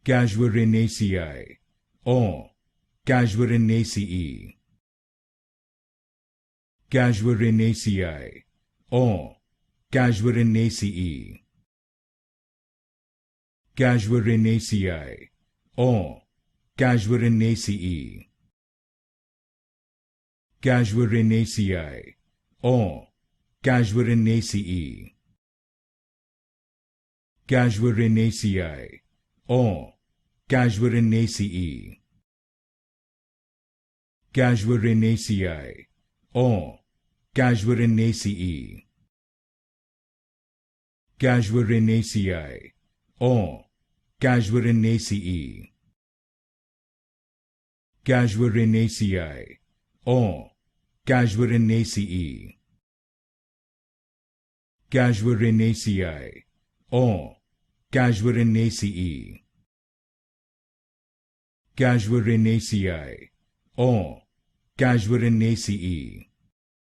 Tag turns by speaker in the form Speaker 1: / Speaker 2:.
Speaker 1: Casuarinaceae, or Casuarinaceae. Casuarinaceae, or Casuarinaceae. Casuarinaceae, or Casuarinaceae. Casuarinaceae, or Casuarinaceae. Casuarinaceae, or Casuarinaceae. Casuarinaceae, or Casuarinaceae. Casuarinaceae, or Casuarinaceae. Casuarinaceae, or Casuarinaceae. Casuarinaceae, or Casuarinaceae. Casuarinaceae, or Casuarinaceae.